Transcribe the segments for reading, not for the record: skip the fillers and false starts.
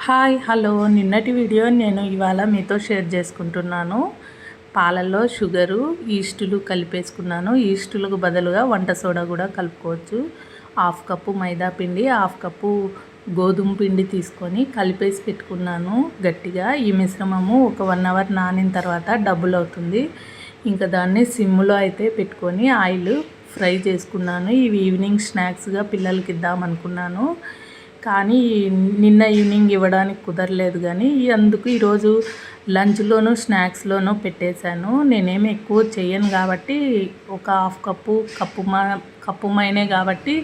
Hi hello నిన్నటి video నేను ఇవాళ మీతో షేర్ చేసుకుంటున్నాను. పాలల్లో షుగరు ఈస్టులు కలిపేసుకున్నాను. ఈస్టులకు బదులుగా వంట సోడా కూడా కలుపుకోవచ్చు. 1/2 కప్పు మైదా పిండి, 1/2 కప్పు గోధుమ పిండి తీసుకొని కలిపేసి పెట్టుకున్నాను గట్టిగా. ఈ మిశ్రమము ఒక 1 అవర్ నానిన తర్వాత డబుల్ అవుతుంది. ఇంకా దాన్ని సిమ్లో అయితే పెట్టుకొని ఆయిల్ ఫ్రై చేసుకున్నాను. ఇవి ఈవినింగ్ స్నాక్స్గా పిల్లలకి ఇద్దామనుకున్నాను, కానీ నిన్న ఈవినింగ్ ఇవ్వడానికి కుదరలేదు. కానీ అందుకు ఈరోజు లంచ్లోనూ స్నాక్స్లోనూ పెట్టేశాను. నేనేమి ఎక్కువ చేయను కాబట్టి ఒక 1/2 కప్పు మైనే కాబట్టి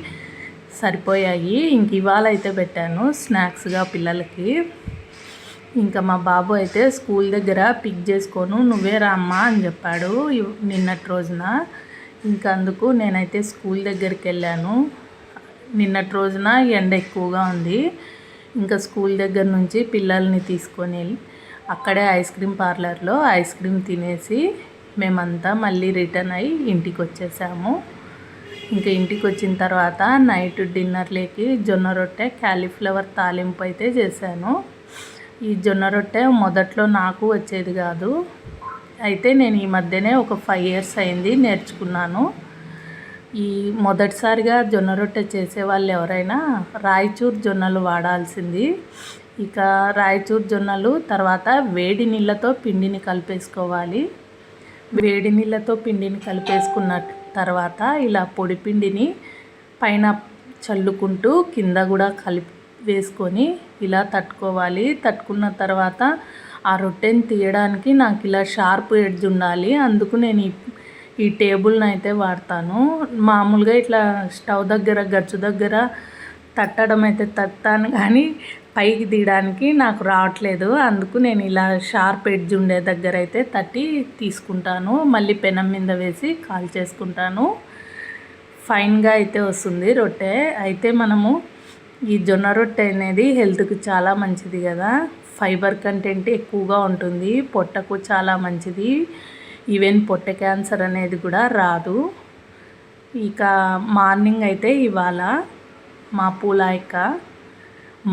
సరిపోయాయి. ఇంక ఇవాళ అయితే పెట్టాను స్నాక్స్గా పిల్లలకి. ఇంకా మా బాబు అయితే స్కూల్ దగ్గర పిక్ చేసుకోను, నువ్వే రామ్మా అని చెప్పాడు నిన్నటి రోజున. ఇంకా అందుకు నేనైతే స్కూల్ దగ్గరికి వెళ్ళాను. నిన్నటి రోజున ఎండ ఎక్కువగా ఉంది. ఇంకా స్కూల్ దగ్గర నుంచి పిల్లల్ని తీసుకొని వెళ్ళి అక్కడే ఐస్ క్రీమ్ పార్లర్లో ఐస్ క్రీమ్ తినేసి మేమంతా మళ్ళీ రిటర్న్ అయ్యి ఇంటికి వచ్చేసాము. ఇంకా ఇంటికి వచ్చిన తర్వాత నైట్ డిన్నర్లోకి జొన్న రొట్టె క్యాలీఫ్లవర్ తాలింపు అయితే చేశాను. ఈ జొన్న రొట్టె మొదట్లో నాకు వచ్చేది కాదు, అయితే నేను ఈ మధ్యనే ఒక 5 years అయింది నేర్చుకున్నాను. ఈ మొదటిసారిగా జొన్న రొట్టె చేసేవాళ్ళు ఎవరైనా రాయచూర్ జొన్నలు వాడాల్సింది. ఇక రాయచూర్ జొన్నలు తర్వాత వేడి నీళ్ళతో పిండిని కలిపేసుకోవాలి. వేడి నీళ్ళతో పిండిని కలిపేసుకున్న తర్వాత ఇలా పొడి పిండిని పైన చల్లుకుంటూ కింద కూడా వేసుకొని ఇలా తట్టుకోవాలి. తట్టుకున్న తర్వాత ఆ రొట్టెని తీయడానికి నాకు ఇలా షార్ప్ ఎడ్జ్ ఉండాలి. అందుకు నేను ఈ టేబుల్ని అయితే వాడతాను. మామూలుగా ఇట్లా స్టవ్ దగ్గర గచ్చు దగ్గర తట్టడం అయితే తట్టాను, కానీ పైకి తీయడానికి నాకు రావట్లేదు. అందుకు నేను ఇలా షార్ప్ ఎడ్జ్ ఉండే దగ్గర అయితే తట్టి తీసుకుంటాను. మళ్ళీ పెనం మీద వేసి కాల్ చేసుకుంటాను. ఫైన్గా అయితే వస్తుంది రొట్టె. అయితే మనము ఈ జొన్న రొట్టె అనేది హెల్త్కి చాలా మంచిది కదా. ఫైబర్ కంటెంట్ ఎక్కువగా ఉంటుంది, పొట్టకు చాలా మంచిది. ఈవెన్ పొట్ట క్యాన్సర్ అనేది కూడా రాదు. ఇక మార్నింగ్ అయితే ఇవాళ మా పూలాయక్క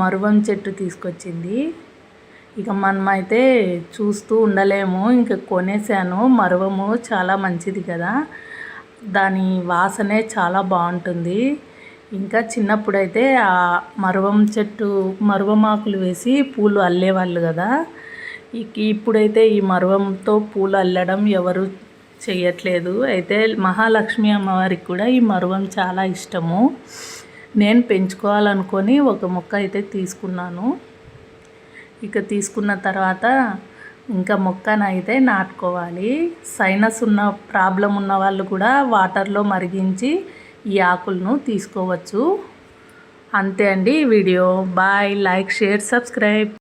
మరువం చెట్టు తీసుకొచ్చింది. ఇక మనమైతే చూస్తూ ఉండలేము, ఇంకా కొనేసాను. మరువము చాలా మంచిది కదా, దాని వాసనే చాలా బాగుంటుంది. ఇంకా చిన్నప్పుడైతే ఆ మరువం చెట్టు మరువమాకులు వేసి పూలు అల్లేవాళ్ళు కదా. ఇప్పుడైతే ఈ మరువంతో పూలు అల్లడం ఎవరు చేయట్లేదు. అయితే మహాలక్ష్మి అమ్మవారికి కూడా ఈ మరువం చాలా ఇష్టము. నేను పెంచుకోవాలనుకొని ఒక మొక్క అయితే తీసుకున్నాను. ఇక తీసుకున్న తర్వాత ఇంకా మొక్కను అయితే నాటుకోవాలి. సైనస్ ఉన్న ప్రాబ్లం ఉన్న వాళ్ళు కూడా వాటర్లో మరిగించి ఈ ఆకులను తీసుకోవచ్చు. అంతే అండి video. Bye. Like, share, subscribe.